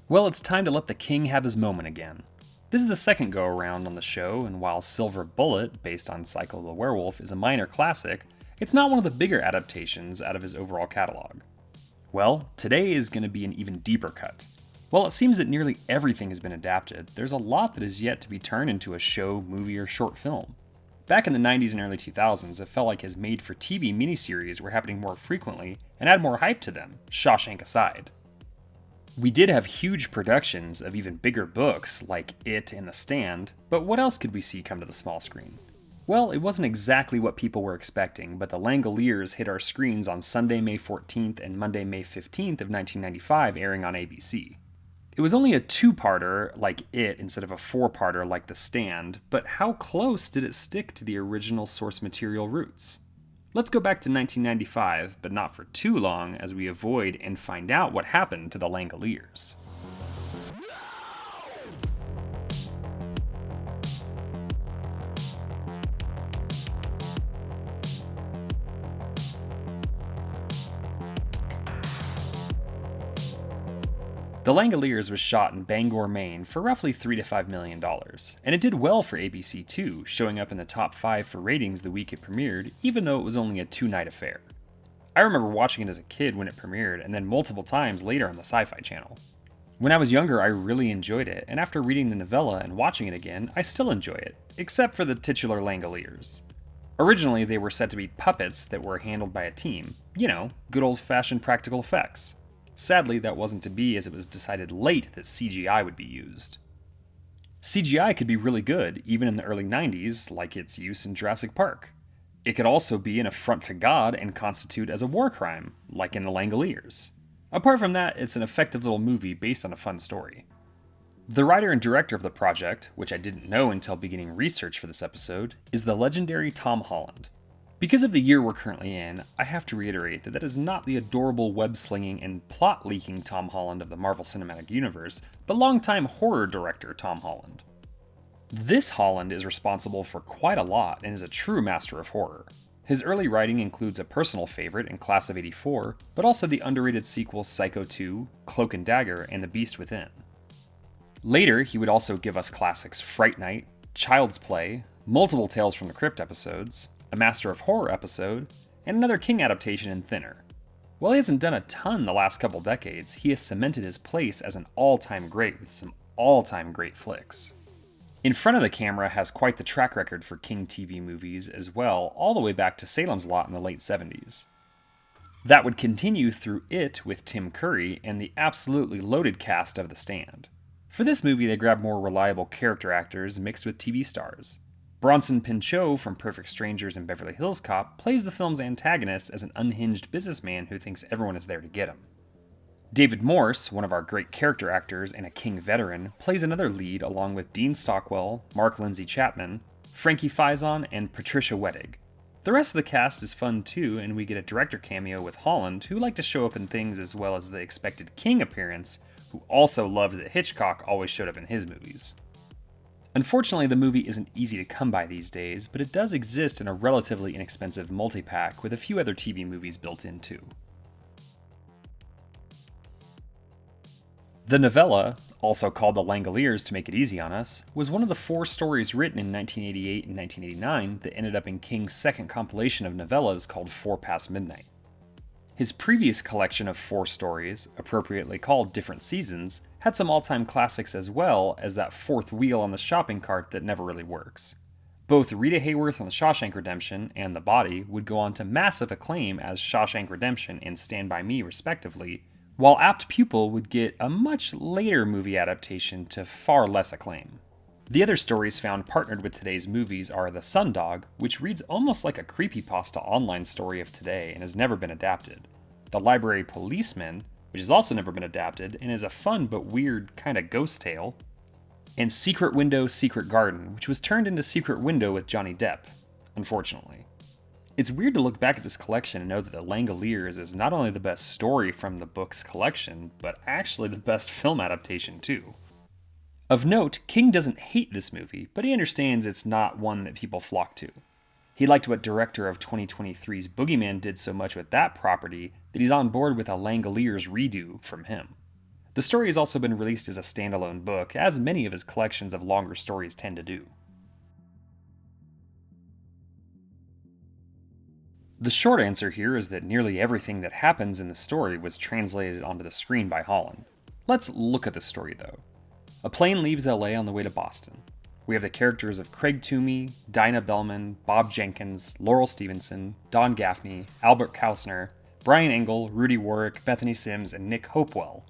Well, it's time to let the king have his moment again. This is the second go around on the show, and while Silver Bullet, based on Cycle of the Werewolf, is a minor classic, it's not one of the bigger adaptations out of his overall catalog. Well, today is going to be an even deeper cut. While it seems that nearly everything has been adapted, there's a lot that is yet to be turned into a show, movie, or short film. Back in the 90s and early 2000s, it felt like his made-for-TV miniseries were happening more frequently and had more hype to them, Shawshank aside. We did have huge productions of even bigger books like It and The Stand, but what else could we see come to the small screen? Well, it wasn't exactly what people were expecting, but the Langoliers hit our screens on Sunday, May 14th and Monday, May 15th of 1995, airing on ABC. It was only a two-parter like It instead of a four-parter like The Stand, but how close did it stick to the original source material roots? Let's go back to 1995, but not for too long as we avoid and find out what happened to the Langoliers. The Langoliers was shot in Bangor, Maine for roughly $3 to $5 million, and it did well for ABC too, showing up in the top 5 for ratings the week it premiered, even though it was only a 2-night affair. I remember watching it as a kid when it premiered, and then multiple times later on the Sci-Fi Channel. When I was younger, I really enjoyed it, and after reading the novella and watching it again, I still enjoy it, except for the titular Langoliers. Originally, they were said to be puppets that were handled by a team, good old-fashioned practical effects. Sadly, that wasn't to be as it was decided late that CGI would be used. CGI could be really good, even in the early 90s, like its use in Jurassic Park. It could also be an affront to God and constitute as a war crime, like in The Langoliers. Apart from that, it's an effective little movie based on a fun story. The writer and director of the project, which I didn't know until beginning research for this episode, is the legendary Tom Holland. Because of the year we're currently in, I have to reiterate that is not the adorable web-slinging and plot-leaking Tom Holland of the Marvel Cinematic Universe, but longtime horror director Tom Holland. This Holland is responsible for quite a lot and is a true master of horror. His early writing includes a personal favorite in Class of '84, but also the underrated sequels Psycho 2, Cloak and Dagger, and The Beast Within. Later, he would also give us classics Fright Night, Child's Play, multiple Tales from the Crypt episodes, a Master of Horror episode, and another King adaptation in Thinner. While he hasn't done a ton the last couple decades, he has cemented his place as an all-time great with some all-time great flicks. In Front of the Camera has quite the track record for King TV movies as well, all the way back to Salem's Lot in the late 70s. That would continue through It with Tim Curry and the absolutely loaded cast of The Stand. For this movie, they grabbed more reliable character actors mixed with TV stars. Bronson Pinchot from Perfect Strangers and Beverly Hills Cop plays the film's antagonist as an unhinged businessman who thinks everyone is there to get him. David Morse, one of our great character actors and a King veteran, plays another lead along with Dean Stockwell, Mark Lindsay Chapman, Frankie Faison, and Patricia Wettig. The rest of the cast is fun too, and we get a director cameo with Holland, who liked to show up in things as well as the expected King appearance, who also loved that Hitchcock always showed up in his movies. Unfortunately, the movie isn't easy to come by these days, but it does exist in a relatively inexpensive multi-pack with a few other TV movies built in too. The novella, also called The Langoliers to make it easy on us, was one of the 4 stories written in 1988 and 1989 that ended up in King's second compilation of novellas called 4 Past Midnight. His previous collection of 4 stories, appropriately called Different Seasons, had some all-time classics as well as that fourth wheel on the shopping cart that never really works. Both Rita Hayworth on The Shawshank Redemption and The Body would go on to massive acclaim as Shawshank Redemption and Stand By Me respectively, while Apt Pupil would get a much later movie adaptation to far less acclaim. The other stories found partnered with today's movies are The Sundog, which reads almost like a creepypasta online story of today and has never been adapted, The Library Policeman, which has also never been adapted and is a fun but weird kind of ghost tale, and Secret Window, Secret Garden, which was turned into Secret Window with Johnny Depp, unfortunately. It's weird to look back at this collection and know that The Langoliers is not only the best story from the book's collection, but actually the best film adaptation too. Of note, King doesn't hate this movie, but he understands it's not one that people flock to. He liked what director of 2023's Boogeyman did so much with that property that he's on board with a Langoliers redo from him. The story has also been released as a standalone book, as many of his collections of longer stories tend to do. The short answer here is that nearly everything that happens in the story was translated onto the screen by Holland. Let's look at the story though. A plane leaves LA on the way to Boston. We have the characters of Craig Toomey, Dinah Bellman, Bob Jenkins, Laurel Stevenson, Don Gaffney, Albert Kausner, Brian Engel, Rudy Warwick, Bethany Sims, and Nick Hopewell,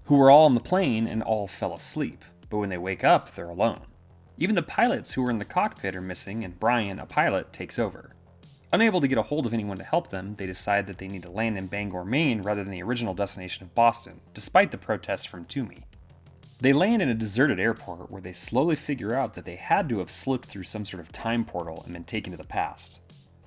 who were all on the plane and all fell asleep, but when they wake up, they're alone. Even the pilots who were in the cockpit are missing, and Brian, a pilot, takes over. Unable to get a hold of anyone to help them, they decide that they need to land in Bangor, Maine rather than the original destination of Boston, despite the protests from Toomey. They land in a deserted airport where they slowly figure out that they had to have slipped through some sort of time portal and been taken to the past.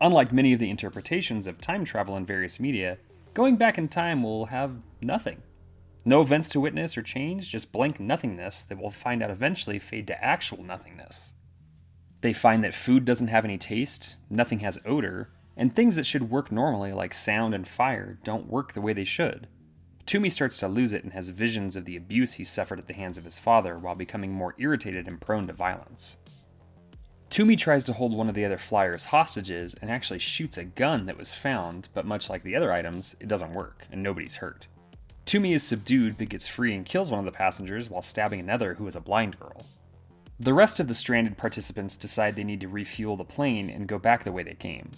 Unlike many of the interpretations of time travel in various media, going back in time will have nothing. No events to witness or change, just blank nothingness that we'll find out eventually fade to actual nothingness. They find that food doesn't have any taste, nothing has odor, and things that should work normally like sound and fire don't work the way they should. Toomey starts to lose it and has visions of the abuse he suffered at the hands of his father while becoming more irritated and prone to violence. Toomey tries to hold one of the other flyers hostages and actually shoots a gun that was found, but much like the other items, it doesn't work, and nobody's hurt. Toomey is subdued but gets free and kills one of the passengers while stabbing another who is a blind girl. The rest of the stranded participants decide they need to refuel the plane and go back the way they came.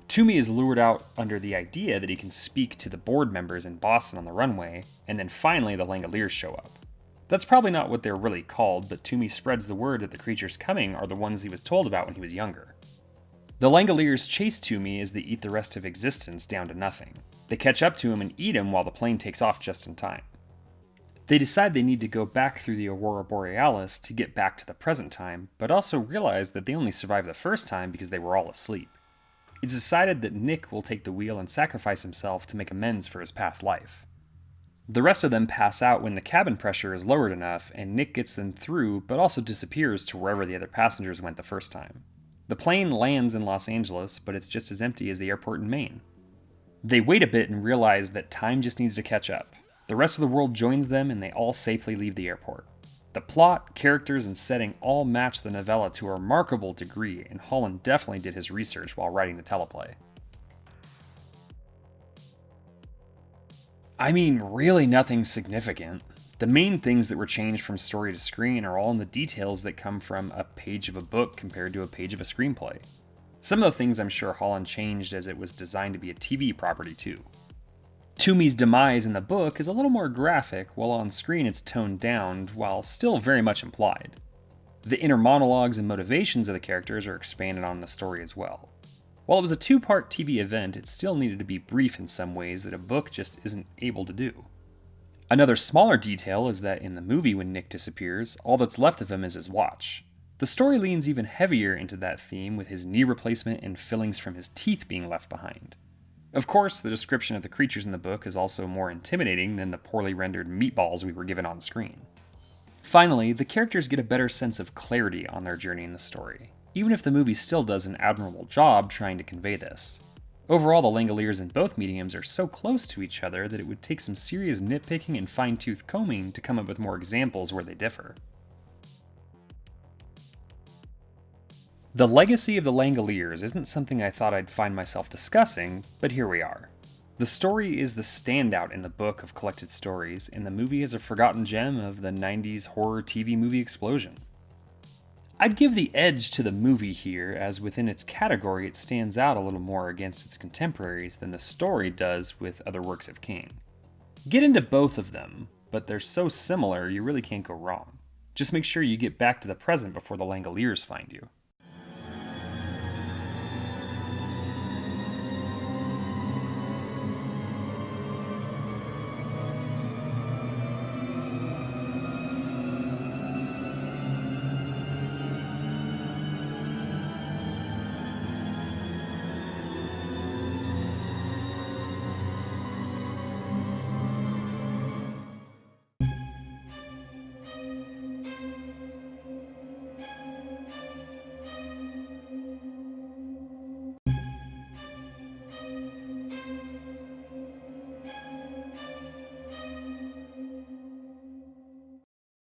Toomey is lured out under the idea that he can speak to the board members in Boston on the runway, and then finally the Langoliers show up. That's probably not what they're really called, but Toomey spreads the word that the creatures coming are the ones he was told about when he was younger. The Langoliers chase Toomey as they eat the rest of existence down to nothing. They catch up to him and eat him while the plane takes off just in time. They decide they need to go back through the Aurora Borealis to get back to the present time, but also realize that they only survived the first time because they were all asleep. It's decided that Nick will take the wheel and sacrifice himself to make amends for his past life. The rest of them pass out when the cabin pressure is lowered enough, and Nick gets them through, but also disappears to wherever the other passengers went the first time. The plane lands in Los Angeles, but it's just as empty as the airport in Maine. They wait a bit and realize that time just needs to catch up. The rest of the world joins them, and they all safely leave the airport. The plot, characters, and setting all match the novella to a remarkable degree, and Holland definitely did his research while writing the teleplay. I mean, really nothing significant. The main things that were changed from story to screen are all in the details that come from a page of a book compared to a page of a screenplay. Some of the things I'm sure Holland changed as it was designed to be a TV property too. Toomey's demise in the book is a little more graphic, while on screen it's toned down, while still very much implied. The inner monologues and motivations of the characters are expanded on in the story as well. While it was a two-part TV event, it still needed to be brief in some ways that a book just isn't able to do. Another smaller detail is that in the movie when Nick disappears, all that's left of him is his watch. The story leans even heavier into that theme with his knee replacement and fillings from his teeth being left behind. Of course, the description of the creatures in the book is also more intimidating than the poorly rendered meatballs we were given on screen. Finally, the characters get a better sense of clarity on their journey in the story, even if the movie still does an admirable job trying to convey this. Overall, the Langoliers in both mediums are so close to each other that it would take some serious nitpicking and fine-tooth combing to come up with more examples where they differ. The legacy of the Langoliers isn't something I thought I'd find myself discussing, but here we are. The story is the standout in the book of collected stories, and the movie is a forgotten gem of the 90s horror TV movie explosion. I'd give the edge to the movie here, as within its category it stands out a little more against its contemporaries than the story does with other works of King. Get into both of them, but they're so similar you really can't go wrong. Just make sure you get back to the present before the Langoliers find you.